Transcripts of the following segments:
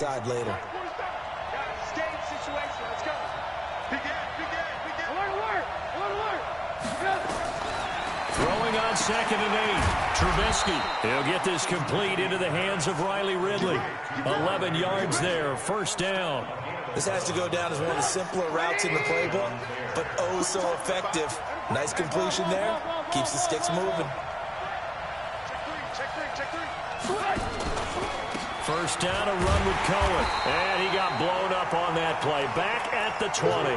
side later. Escape situation. Let's go. Begin. Alert. Throwing on 2nd and 8. Trubisky. He'll get this complete into the hands of Riley Ridley. 11 yards there. First down. This has to go down as one of the simpler routes in the playbook, but oh so effective. Nice completion there. Keeps the sticks moving. Check three. First down, a run with Cohen. And he got blown up on that play. Back at the 20.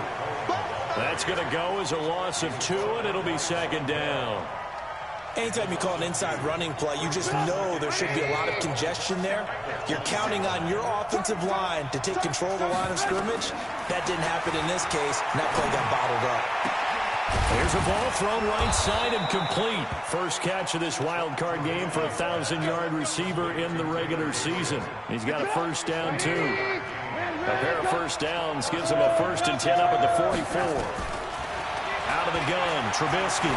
That's going to go as a loss of 2, and it'll be 2nd down. Anytime you call an inside running play, you just know there should be a lot of congestion there. You're counting on your offensive line to take control of the line of scrimmage. That didn't happen in this case, and that play got bottled up. Here's a ball thrown right side and complete. First catch of this wild card game for a 1,000-yard receiver in the regular season. He's got a first down, too. A pair of first downs gives him a 1st and 10 up at the 44. Out of the gun, Trubisky.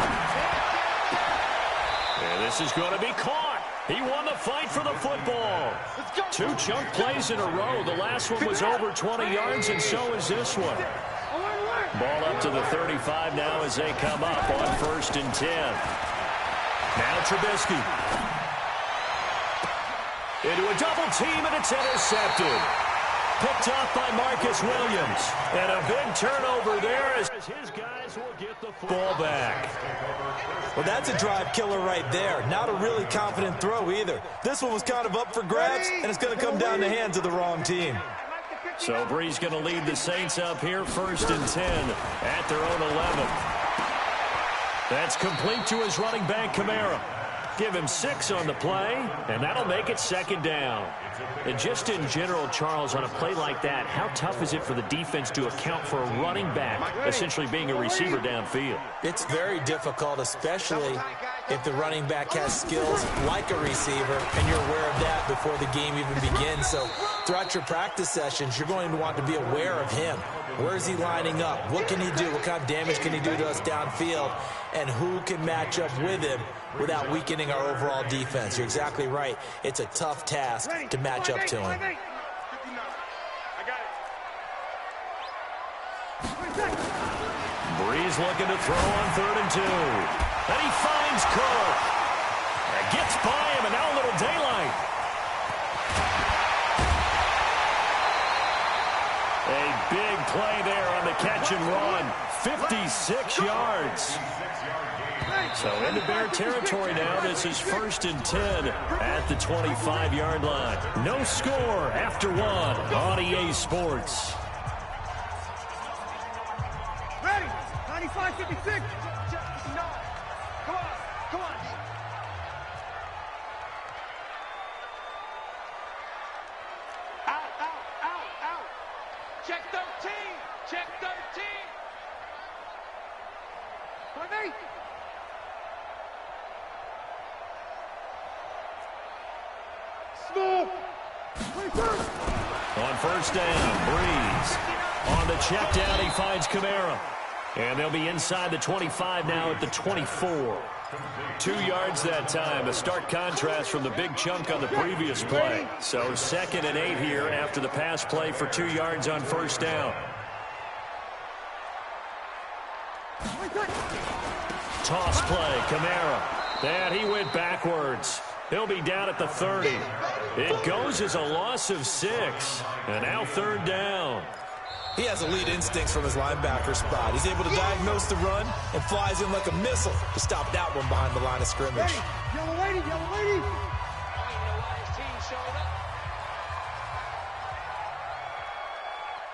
And this is going to be caught. He won the fight for the football. 2 chunk plays in a row. The last one was over 20 yards, and so is this one. Ball up to the 35 now as they come up on 1st and 10. Now Trubisky. Into a double team, and it's intercepted. Picked off by Marcus Williams. And a big turnover there as his guys will get the ball back. Well, that's a drive killer right there. Not a really confident throw either. This one was kind of up for grabs, and it's going to come down the hands of the wrong team. So Brees going to lead the Saints up here, 1st and 10 at their own 11. That's complete to his running back, Kamara. Give him 6 on the play, and that'll make it 2nd down. And just in general, Charles, on a play like that, how tough is it for the defense to account for a running back essentially being a receiver downfield? It's very difficult, especially if the running back has skills like a receiver, and you're aware of that before the game even begins. So throughout your practice sessions, you're going to want to be aware of him. Where is he lining up? What can he do? What kind of damage can he do to us downfield? And who can match up with him without weakening our overall defense? You're exactly right. It's a tough task to match up to him. Brees looking to throw on 3rd and 2. And he finds Cook. And gets by him, and now a little daylight. A big play there on the catch and run. 56 yards. So into Bear territory now. This is 1st and 10 at the 25-yard line. No score after 1 on EA Sports. Ready. 95-56. Come on. Out. Check 13. Ready? Small. On 1st down, Brees. On the check down, he finds Kamara. And they'll be inside the 25 now at the 24. 2 yards that time, a stark contrast from the big chunk on the previous play. So 2nd and 8 here after the pass play for 2 yards on 1st down. Toss play, Kamara. And he went backwards. He'll be down at the 30. It goes as a loss of 6. And now 3rd down. He has elite instincts from his linebacker spot. He's able to diagnose the run and flies in like a missile to stop that one behind the line of scrimmage. Yellow lady.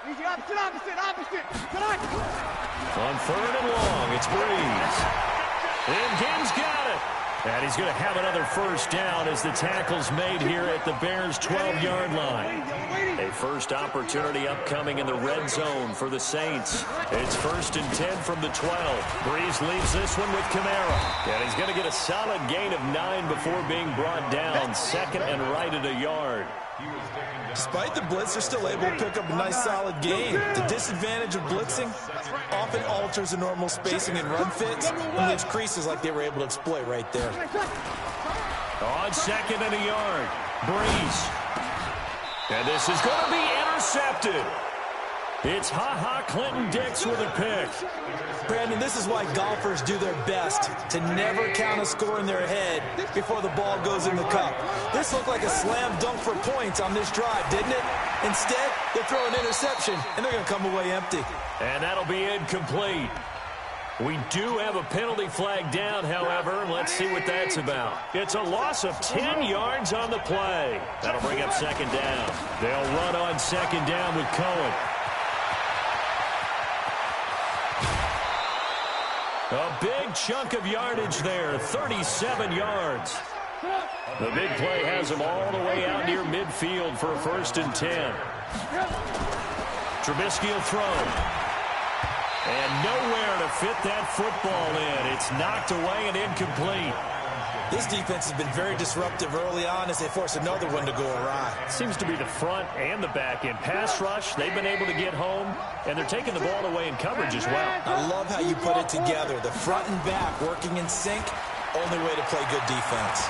Easy, opposite. Come on. On 3rd and long, it's Brees. And Gibbs got it. And he's going to have another first down as the tackle's made here at the Bears' 12-yard line. A first opportunity upcoming in the red zone for the Saints. It's 1st and 10 from the 12. Brees leaves this one with Kamara. And he's going to get a solid gain of 9 before being brought down. 2nd and right at a yard. Despite the blitz, they're still able to pick up a nice solid gain. The disadvantage of blitzing often alters the normal spacing and run fits and leaves creases like they were able to exploit right there. On 2nd and a yard, Brees. And this is going to be intercepted. It's Ha-Ha Clinton-Dix with a pick. Brandon, this is why golfers do their best to never count a score in their head before the ball goes in the cup. This looked like a slam dunk for points on this drive, didn't it? Instead, they throw an interception, and they're going to come away empty. And that'll be incomplete. We do have a penalty flag down, however. Let's see what that's about. It's a loss of 10 yards on the play. That'll bring up second down. They'll run on second down with Cohen. A big chunk of yardage there, 37 yards. The big play has him all the way out near midfield for a 1st and 10. Trubisky will throw. And nowhere to fit that football in. It's knocked away and incomplete. This defense has been very disruptive early on as they force another one to go awry. Seems to be the front and the back end. Pass rush, they've been able to get home, and they're taking the ball away in coverage as well. I love how you put it together. The front and back working in sync, only way to play good defense.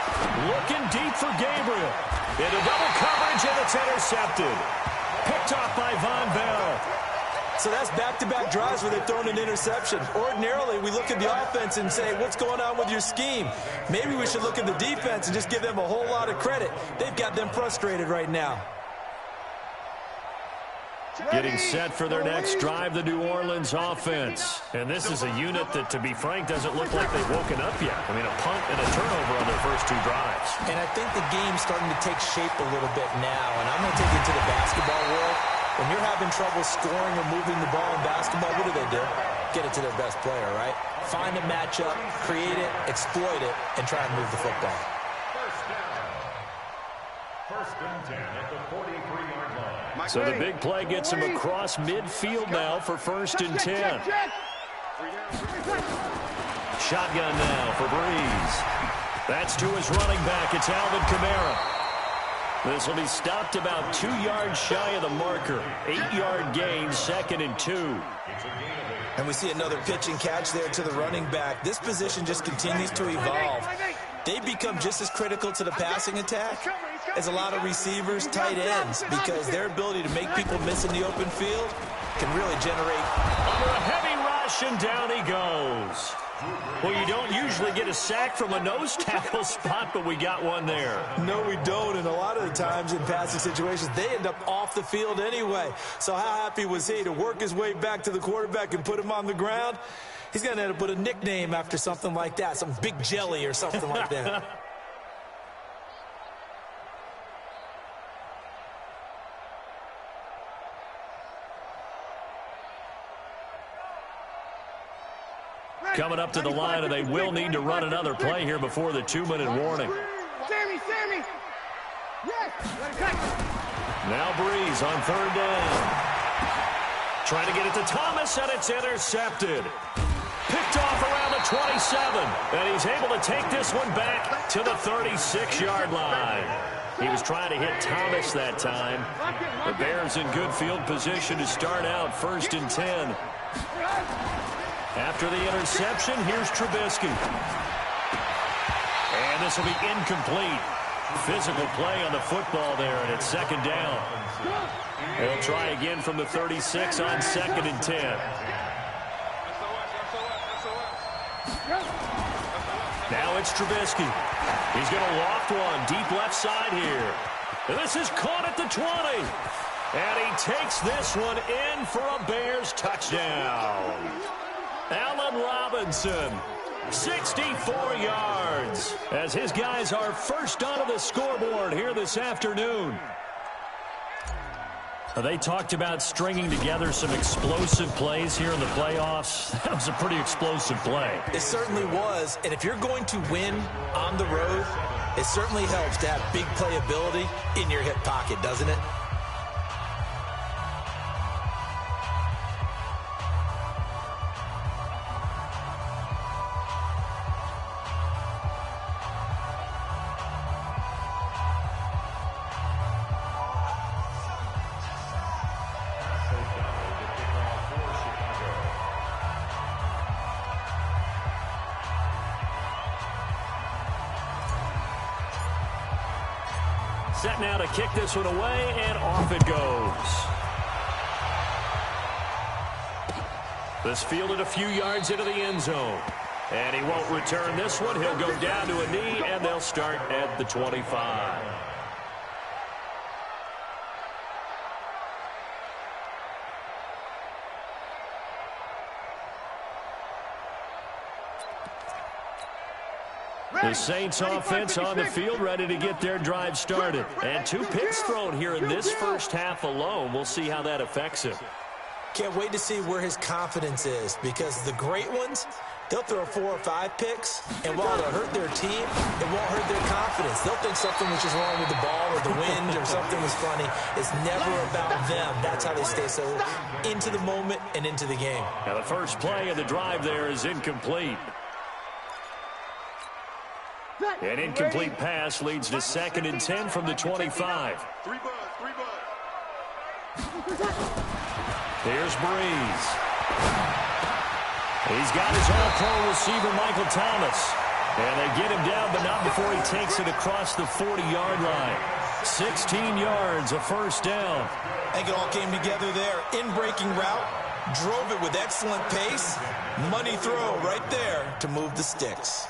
Looking deep for Gabriel. Into double coverage, and it's intercepted. Picked off by Von Bell. So that's back-to-back drives where they've thrown an interception. Ordinarily, we look at the offense and say, what's going on with your scheme? Maybe we should look at the defense and just give them a whole lot of credit. They've got them frustrated right now. Getting set for their next drive, the New Orleans offense. And this is a unit that, to be frank, doesn't look like they've woken up yet. I mean, a punt and a turnover on their first 2 drives. And I think the game's starting to take shape a little bit now. And I'm going to take it to the basketball world. When you're having trouble scoring or moving the ball in basketball, what do? Get it to their best player, right? Find a matchup, create it, exploit it, and try and move the football. First and 10 at the 43-yard line. So the big play gets him across midfield now for 1st and 10. Shotgun now for Breeze. That's to his running back. It's Alvin Kamara. This will be stopped about 2 yards shy of the marker. 8-yard gain, 2nd and 2. And we see another pitch and catch there to the running back. This position just continues to evolve. They become just as critical to the passing attack as a lot of receivers, tight ends, because their ability to make people miss in the open field can really generate. Under a heavy rush, and down he goes. Well, you don't usually get a sack from a nose tackle spot, but we got one there. No, we don't, and a lot of the times in passing situations, they end up off the field anyway. So how happy was he to work his way back to the quarterback and put him on the ground? He's going to have to put a nickname after something like that, some Big Jelly or something like that. Coming up to the line, and they will need to run another play here before the 2-minute warning. Sammy! Yes! Now Breeze on 3rd down. Trying to get it to Thomas, and it's intercepted. Picked off around the 27, and he's able to take this one back to the 36-yard line. He was trying to hit Thomas that time. The Bears in good field position to start out 1st and 10. After the interception, here's Trubisky. And this will be incomplete. Physical play on the football there, and it's 2nd down. They'll try again from the 36 on 2nd and 10. Now it's Trubisky. He's going to loft one deep left side here. And this is caught at the 20. And he takes this one in for a Bears touchdown. Allen Robinson, 64 yards, as his guys are first onto the scoreboard here this afternoon. They talked about stringing together some explosive plays here in the playoffs. That was a pretty explosive play. It certainly was, and if you're going to win on the road, it certainly helps to have big playability in your hip pocket, doesn't it? Set now to kick this one away, and off it goes. This fielded a few yards into the end zone. And he won't return this one. He'll go down to a knee, and they'll start at the 25. The Saints offense on the field, ready to get their drive started. And 2 picks thrown here in this first half alone. We'll see how that affects him. Can't wait to see where his confidence is, because the great ones, they'll throw 4 or 5 picks, and while it'll hurt their team, it won't hurt their confidence. They'll think something was just wrong with the ball or the wind or something was funny. It's never about them. That's how they stay so into the moment and into the game. Now the first play of the drive there is incomplete. An incomplete pass leads to 2nd and 10 from the 25. Here's Breeze. He's got his all-pro receiver, Michael Thomas. And they get him down, but not before he takes it across the 40-yard line. 16 yards, a first down. I think it all came together there. In-breaking route, drove it with excellent pace. Money throw right there to move the sticks.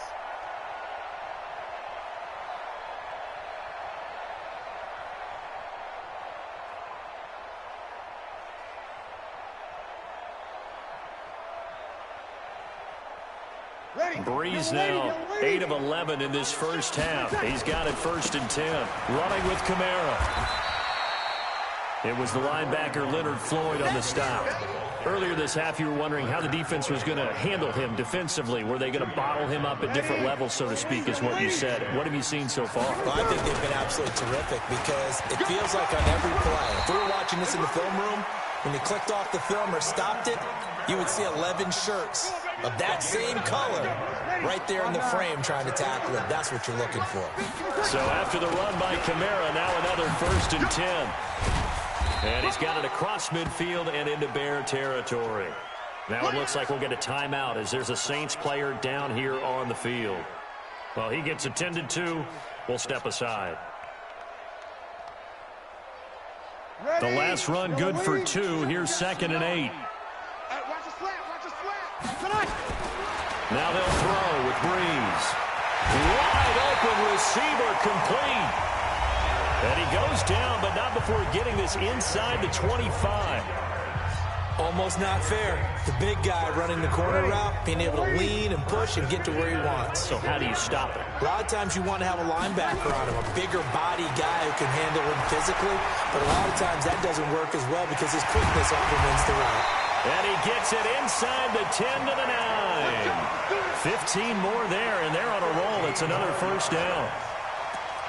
Breeze now 8 of 11 in this first half. He's got it 1st and 10. Running with Kamara. It was the linebacker Leonard Floyd on the stop. Earlier this half, you were wondering how the defense was going to handle him defensively. Were they going to bottle him up at different levels, so to speak, is what you said. What have you seen so far? Well, I think they've been absolutely terrific, because it feels like on every play, if we were watching this in the film room, when they clicked off the film or stopped it, you would see 11 shirts of that same color right there in the frame trying to tackle it. That's what you're looking for. So after the run by Kamara, now another 1st and 10. And he's got it across midfield and into Bear territory. Now it looks like we'll get a timeout as there's a Saints player down here on the field. Well, he gets attended to. We'll step aside. The last run good for 2. Here's 2nd and 8. Now they'll throw with Breeze. Wide open receiver, complete. And he goes down, but not before getting this inside the 25. Almost not fair. The big guy running the corner route, being able to lean and push and get to where he wants. So how do you stop it? A lot of times you want to have a linebacker on him, a bigger body guy who can handle him physically, but a lot of times that doesn't work as well because his quickness often wins the route. And he gets it inside the 10 to the 9. 15 more there, and they're on a roll. It's another first down.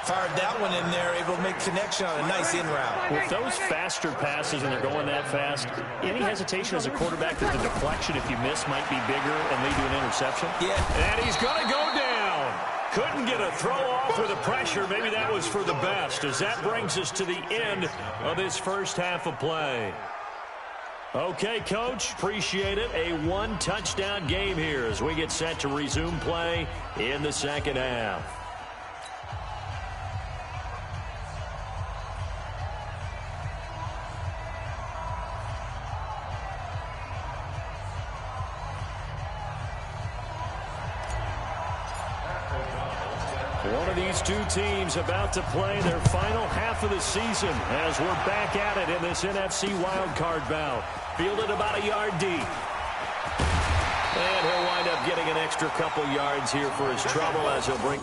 Fired that one in there, able to make connection on a nice in route. With those faster passes and they're going that fast, any hesitation as a quarterback that the deflection, if you miss, might be bigger and lead to an interception? Yeah. And he's going to go down. Couldn't get a throw off with the pressure. Maybe that was for the best, as that brings us to the end of this first half of play. Okay, Coach, appreciate it. A 1-touchdown game here as we get set to resume play in the second half. One of these two teams about to play their final half of the season as we're back at it in this NFC wildcard bout. Fielded about a yard deep. And he'll wind up getting an extra couple yards here for his trouble as he'll bring...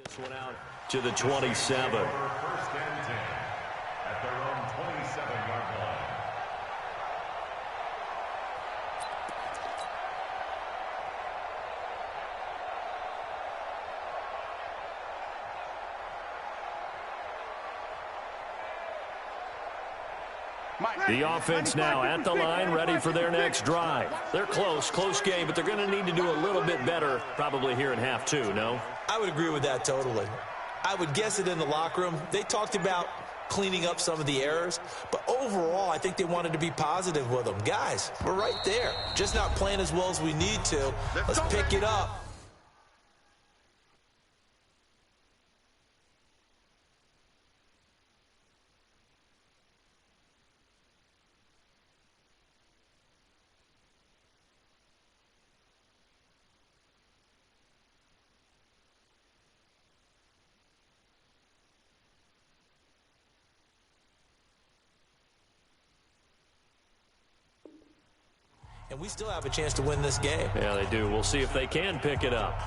This one out to the 27. First and 10 at their own 27-yard line. The offense now at the line, ready for their next drive. They're close game, but they're going to need to do a little bit better probably here in half two, no? I would agree with that totally. I would guess it in the locker room. They talked about cleaning up some of the errors, but overall, I think they wanted to be positive with them. Guys, we're right there. Just not playing as well as we need to. Let's pick it up. And we still have a chance to win this game. Yeah, they do. We'll see if they can pick it up.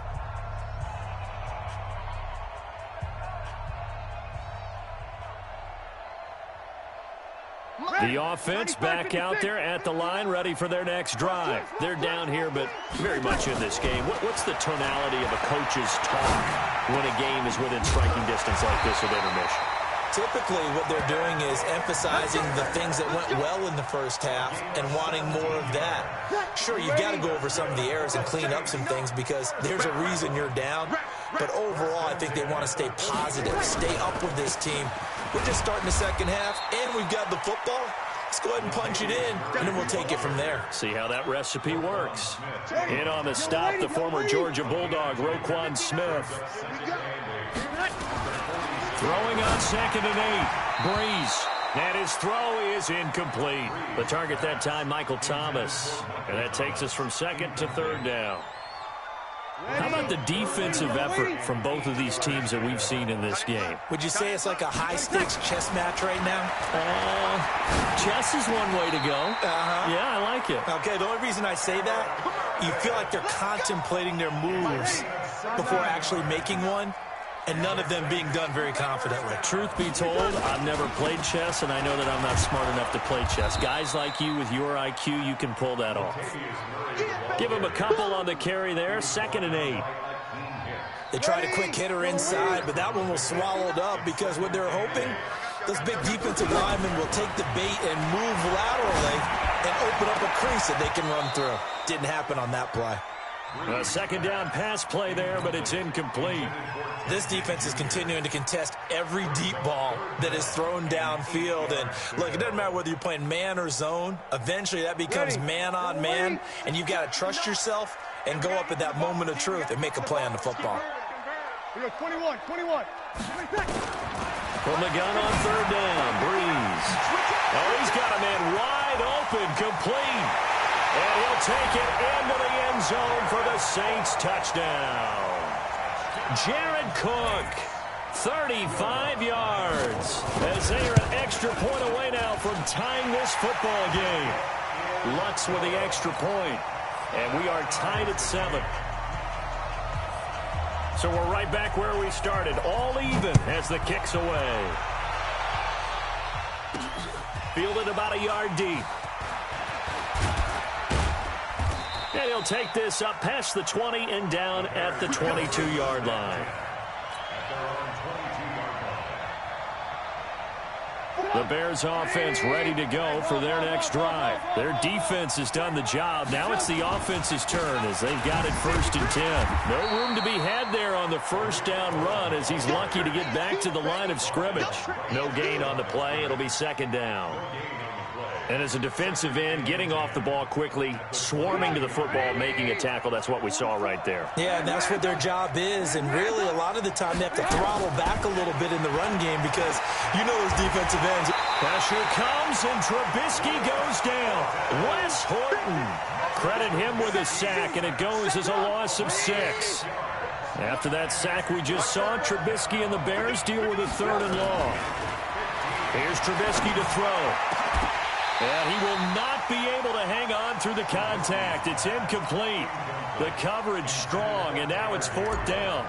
The offense back out there at the line, ready for their next drive. They're down here, but very much in this game. What's the tonality of a coach's talk when a game is within striking distance like this with intermission? Typically, what they're doing is emphasizing the things that went well in the first half and wanting more of that. Sure, you've got to go over some of the errors and clean up some things because there's a reason you're down. But overall, I think they want to stay positive, stay up with this team. We're just starting the second half, and we've got the football. Let's go ahead and punch it in, and then we'll take it from there. See how that recipe works. In on the stop, the former Georgia Bulldog, Roquan Smith. Throwing on 2nd and 8. Breeze. And his throw is incomplete. The target that time, Michael Thomas. And that takes us from 2nd to 3rd down. How about the defensive effort from both of these teams that we've seen in this game? Would you say it's like a high-stakes chess match right now? Chess is one way to go. Yeah, I like it. Okay, the only reason I say that, you feel like they're contemplating their moves before actually making one. And none of them being done very confidently. Truth be told, I've never played chess, and I know that I'm not smart enough to play chess. Guys like you with your IQ, you can pull that off. Give him a couple on the carry there. 2nd and 8. They tried a quick hitter inside, but that one was swallowed up because what they're hoping, those big defensive linemen will take the bait and move laterally and open up a crease that they can run through. Didn't happen on that play. A 2nd down pass play there, but it's incomplete. This defense is continuing to contest every deep ball that is thrown downfield. And, look, it doesn't matter whether you're playing man or zone. Eventually, that becomes man-on-man, and you've got to trust yourself and go up at that moment of truth and make a play on the football. 21. From the gun on 3rd down, Breeze. Oh, he's got a man wide open, complete. And he'll take it into the end zone for the Saints touchdown. Jared Cook, 35 yards, as they are an extra point away now from tying this football game. Lutz with the extra point, and we are tied at 7. So we're right back where we started, all even as the kick's away. Fielded about a yard deep. And he'll take this up past the 20 and down at the 22-yard line. The Bears offense ready to go for their next drive. Their defense has done the job. Now it's the offense's turn as they've got it 1st and 10. No room to be had there on the 1st down run as he's lucky to get back to the line of scrimmage. No gain on the play. It'll be 2nd down. And as a defensive end, getting off the ball quickly, swarming to the football, making a tackle, that's what we saw right there. Yeah, and that's what their job is. And really, a lot of the time, they have to throttle back a little bit in the run game because you know those defensive ends. Pressure comes, and Trubisky goes down. Wes Horton. Credit him with a sack, and it goes as a loss of 6. After that sack we just saw, Trubisky and the Bears deal with a 3rd and long. Here's Trubisky to throw. And he will not be able to hang on through the contact. It's incomplete. The coverage strong, and now it's 4th down.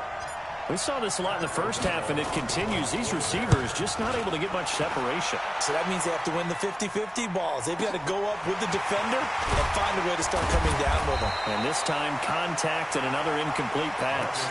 We saw this a lot in the first half, and it continues. These receivers just not able to get much separation. So that means they have to win the 50-50 balls. They've got to go up with the defender and find a way to start coming down with them. And this time, contact and another incomplete pass.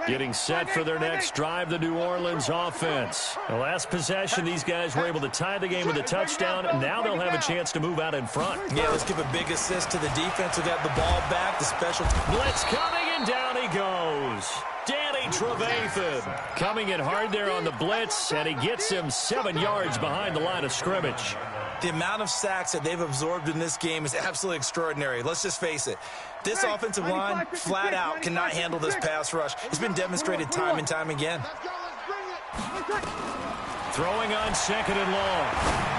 Getting set for their next drive, the New Orleans offense. The last possession, these guys were able to tie the game with a touchdown. Now they'll have a chance to move out in front. Yeah, let's give a big assist to the defense who got the ball back. The special blitz coming, and down he goes. Danny Trevathan coming in hard there on the blitz, and he gets him 7 yards behind the line of scrimmage. The amount of sacks that they've absorbed in this game is absolutely extraordinary. Let's just face it. This offensive line, flat out, cannot handle this pass rush. It's been demonstrated time and time again. Throwing on second and long.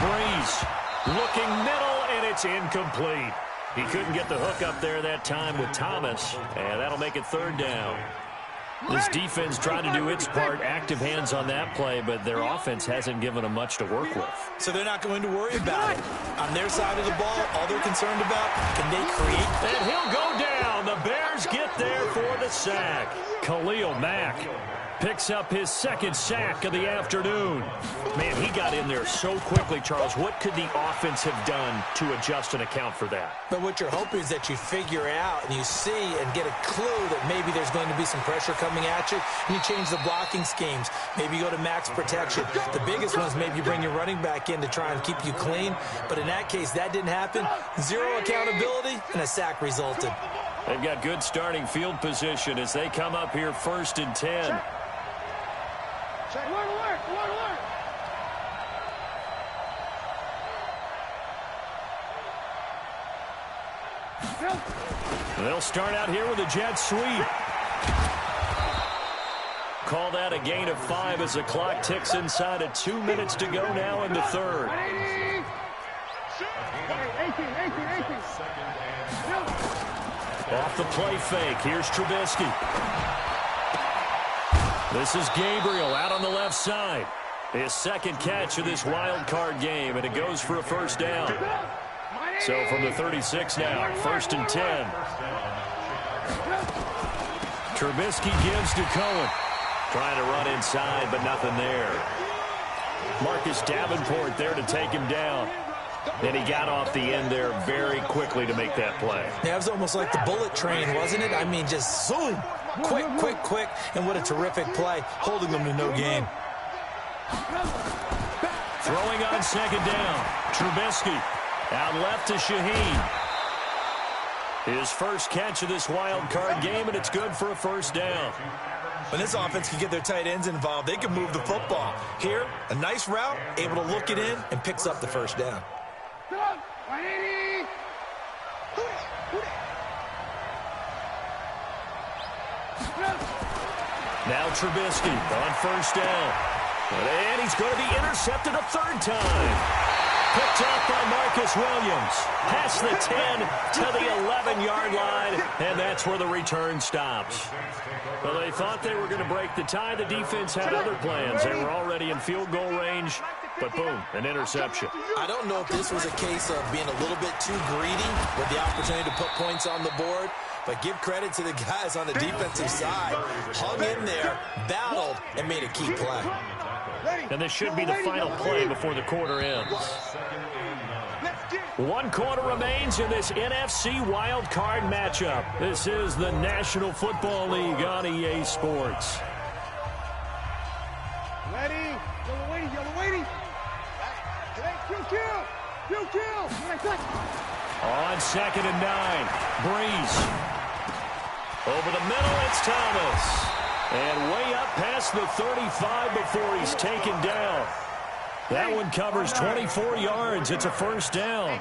Breeze looking middle, and it's incomplete. He couldn't get the hook up there that time with Thomas, and that'll make it third down. This defense tried to do its part, active hands on that play, but their offense hasn't given them much to work with. So they're not going to worry about it. On their side of the ball, all they're concerned about, can they create? And he'll go down. The Bears get there for the sack. Khalil Mack picks up his second sack of the afternoon. Man, he got in there so quickly, Charles. What could the offense have done to adjust and account for that? But what you're hoping is that you figure out and you see and get a clue that maybe there's going to be some pressure coming at you, and you change the blocking schemes. Maybe you go to max protection. The biggest one is maybe you bring your running back in to try and keep you clean. But in that case, that didn't happen. Zero accountability, and a sack resulted. They've got good starting field position as they come up here 1st and 10. Alert. They'll start out here with a jet sweep. Call that a gain of 5 as the clock ticks inside of 2 minutes to go now in the third. Off the play fake. Here's Trubisky. This is Gabriel out on the left side. His second catch of this wild card game, and it goes for a first down. So from the 36 now, 1st and 10. Trubisky gives to Cohen. Trying to run inside, but nothing there. Marcus Davenport there to take him down. And he got off the end there very quickly to make that play. Yeah, it was almost like the bullet train, wasn't it? I mean, just zoom. Quick. And what a terrific play, holding them to no gain. Throwing on second down. Trubisky out left to Shaheen. His first catch of this wild card game, and it's good for a first down. When this offense can get their tight ends involved, they can move the football. Here, a nice route, able to look it in, and picks up the first down. Now Trubisky on first down. And he's going to be intercepted a third time. Picked up by Marcus Williams. Past the 10 to the 11-yard line, and that's where the return stops. Well, they thought they were going to break the tie. The defense had other plans. They were already in field goal range, but boom, an interception. I don't know if this was a case of being a little bit too greedy with the opportunity to put points on the board, but give credit to the guys on the defensive side. Hung in there, battled, and made a key play. And this should be the final play before the quarter ends. 1 quarter remains in this NFC wild card matchup. This is the National Football League on EA Sports. Ready? Yellow waiting. Kill. On 2nd and 9, Breeze. Over the middle, it's Thomas. And way up past the 35 before he's taken down. That one covers 24 yards. It's a first down.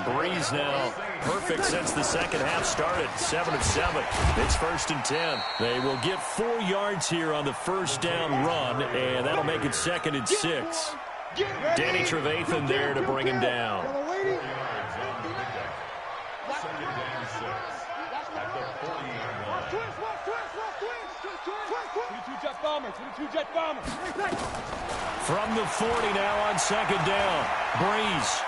Breeze now perfect since the second half started. 7 of 7. It's 1st and 10. They will get 4 yards here on the first down run, and that'll make it 2nd and 6. Danny Trevathan there to bring him down. 22 jet bomber, 22 jet bomber. From the 40 now on second down. Breeze.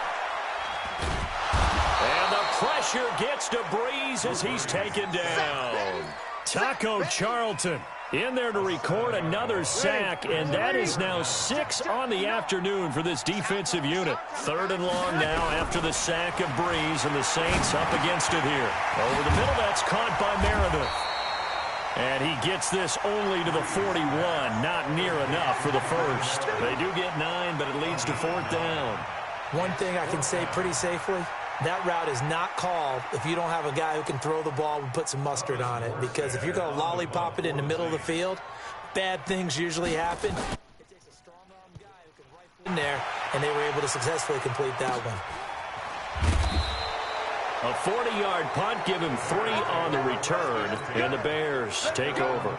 And the pressure gets to Breeze as he's taken down. Taco Charlton in there to record another sack, and that is now 6 on the afternoon for this defensive unit. 3rd and long now after the sack of Breeze, and the Saints up against it here. Over the middle, that's caught by Meredith. And he gets this only to the 41, not near enough for the first. They do get 9, but it leads to 4th down. One thing I can say pretty safely, that route is not called if you don't have a guy who can throw the ball and put some mustard on it. Because if you're going to lollipop it in the middle of the field, bad things usually happen. It takes a strong-arm guy who can rifle in there, and they were able to successfully complete that one. A 40-yard punt, give him 3 on the return, and the Bears take over.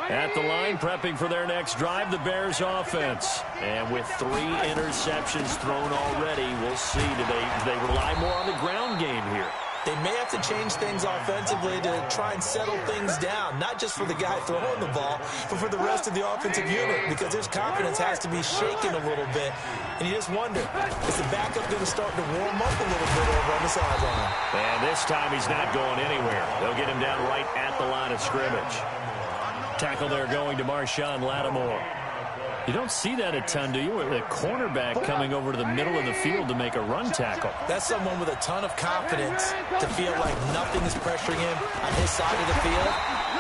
At the line, prepping for their next drive, the Bears offense. And with 3 interceptions thrown already, we'll see. Do they rely more on the ground game here? They may have to change things offensively to try and settle things down, not just for the guy throwing the ball, but for the rest of the offensive unit, because his confidence has to be shaken a little bit. And you just wonder, is the backup going to start to warm up a little bit over on the sideline? And this time he's not going anywhere. They'll get him down right at the line of scrimmage. Tackle there going to Marshawn Lattimore. You don't see that a ton, do you? A cornerback coming over to the middle of the field to make a run tackle. That's someone with a ton of confidence to feel like nothing is pressuring him on his side of the field.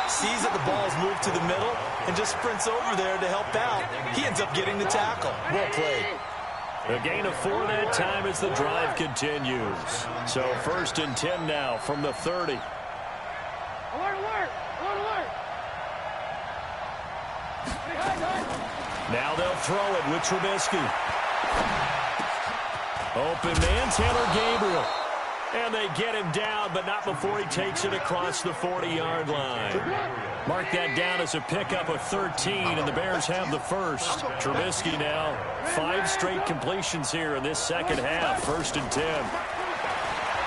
Sees that the ball is moved to the middle and just sprints over there to help out. He ends up getting the tackle. Well played. A gain of 4 that time as the drive continues. So 1st and 10 now from the 30. Alert, alert, alert, alert. Now they'll throw it with Trubisky. Open man, Taylor Gabriel. And they get him down, but not before he takes it across the 40-yard line. Mark that down as a pickup of 13, and the Bears have the first. Trubisky now, 5 straight completions here in this second half. 1st and 10.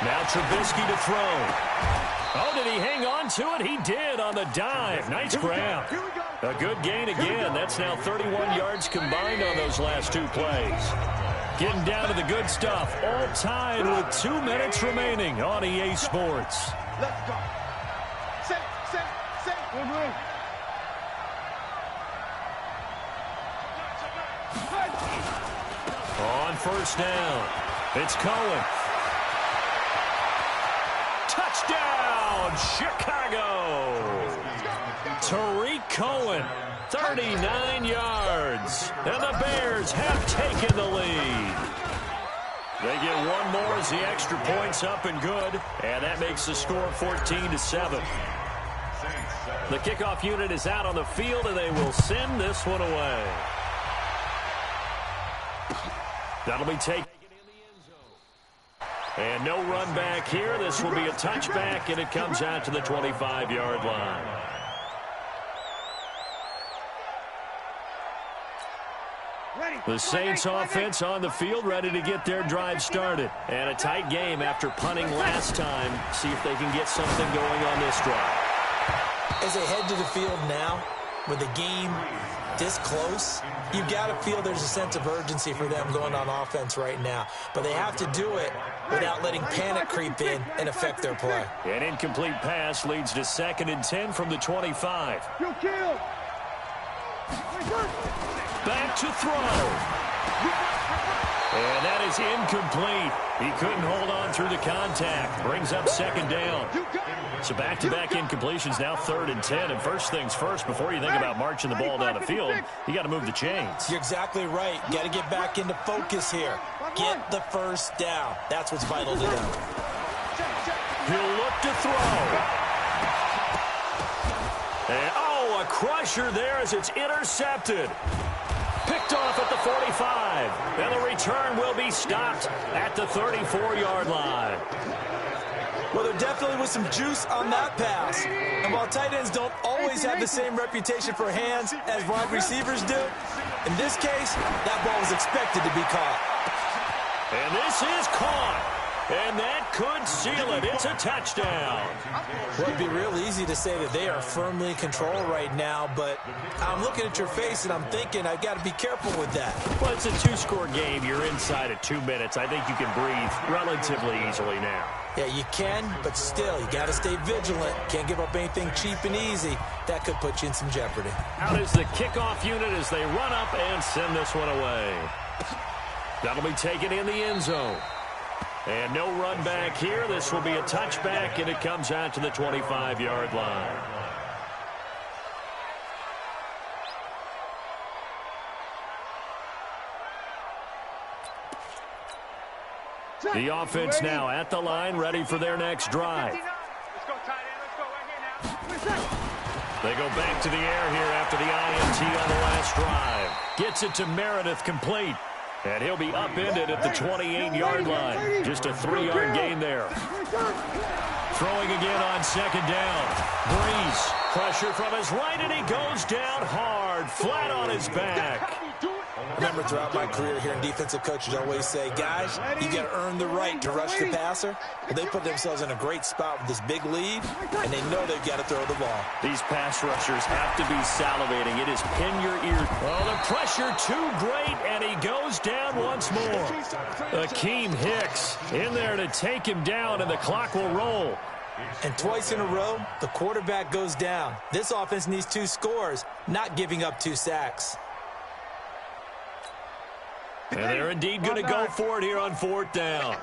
Now Trubisky to throw. Oh, did he hang on to it? He did on the dive. Nice grab. A good gain again. That's now 31 yards combined on those last 2 plays. Getting down to the good stuff. All tied with 2 minutes remaining on EA Sports. Let's go. Set. On 1st down, it's Cohen. Touchdown, Chicago! Tariq Cohen, 39 yards. And the Bears have taken the lead. They get 1 more as the extra point's up and good. And that makes the score 14-7. The kickoff unit is out on the field, and they will send this one away. That'll be taken in the end zone. And no run back here. This will be a touchback, and it comes out to the 25-yard line. The Saints offense on the field, ready to get their drive started. And a tight game after punting last time. See if they can get something going on this drive. As they head to the field now, with the game this close, you've got to feel there's a sense of urgency for them going on offense right now. But they have to do it without letting panic creep in and affect their play. An incomplete pass leads to 2nd and 10 from the 25. Kill. Back to throw. And that is incomplete. He couldn't hold on through the contact. Brings up 2nd down. So back-to-back incompletions, now 3rd and 10. And first things first, before you think about marching the ball down the field, you got to move the chains. You're exactly right. Got to get back into focus here. Get the first down. That's what's vital to them. He'll look to throw. And, a crusher there as it's intercepted. Picked off at the 45. And the return will be stopped at the 34-yard line. Well, there definitely was some juice on that pass. And while tight ends don't always have the same reputation for hands as wide receivers do, in this case, that ball was expected to be caught. And this is caught. And that could seal it. It's a touchdown. Well, it'd be real easy to say that they are firmly in control right now, but I'm looking at your face and I'm thinking I've got to be careful with that. Well, it's a two-score game. You're inside at 2 minutes. I think you can breathe relatively easily now. Yeah, you can, but still, you got to stay vigilant. Can't give up anything cheap and easy. That could put you in some jeopardy. Out is the kickoff unit as they run up and send this one away. That'll be taken in the end zone. And no run back here. This will be a touchback, and it comes out to the 25-yard line. The offense now at the line, ready for their next drive. Let's go, tight end. Let's go right here now. They go back to the air here after the INT on the last drive. Gets it to Meredith, complete. And he'll be upended at the 28-yard line. Just a 3-yard gain there. Throwing again on second down. Breeze, pressure from his right, and he goes down hard, flat on his back. Remember, throughout my career here in defensive coaches always say, guys, you got to earn the right to rush the passer. Well, they put themselves in a great spot with this big lead, and they know they've got to throw the ball. These pass rushers have to be salivating. It is pin your ear. Oh, the pressure too great, and he goes down once more. Akeem Hicks in there to take him down, and the clock will roll. And twice in a row, the quarterback goes down. This offense needs 2 scores, not giving up 2 sacks. And they're indeed going to go for it here on 4th down.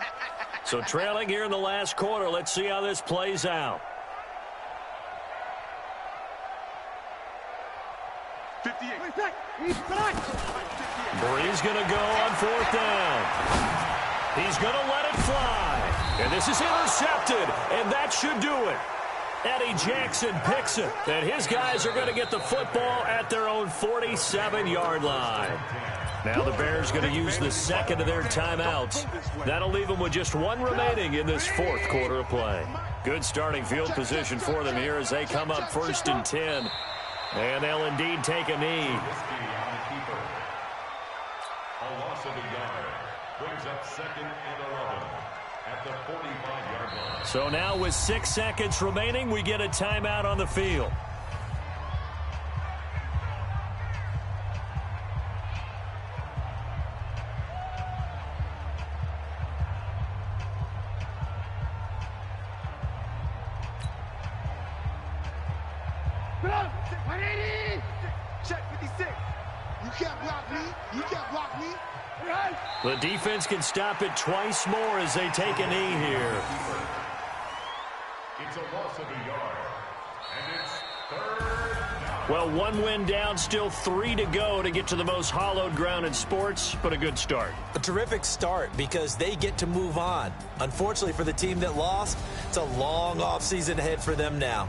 So trailing here in the last quarter. Let's see how this plays out. 58. Breeze going to go on 4th down. He's going to let it fly. And this is intercepted. And that should do it. Eddie Jackson picks it. And his guys are going to get the football at their own 47-yard line. Now the Bears going to use the second of their timeouts. That'll leave them with just 1 remaining in this 4th quarter of play. Good starting field position for them here as they come up 1st and 10. And they'll indeed take a knee. A loss of a yard brings up 2nd and 11 at the 45-yard line. So now with 6 seconds remaining, we get a timeout on the field. The defense can stop it twice more as they take a knee here. It's a loss of a yard. And it's 3rd down. Well, 1 win down, still 3 to go to get to the most hallowed ground in sports, but a good start. A terrific start because they get to move on. Unfortunately for the team that lost, it's a long offseason ahead for them now.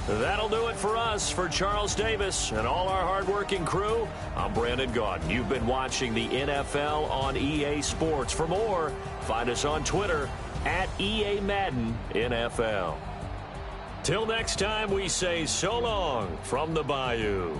That'll do it for us. For Charles Davis and all our hardworking crew, I'm Brandon Gaudin. You've been watching the NFL on EA Sports. For more, find us on Twitter at EA Madden NFL. Till next time, we say so long from the Bayou.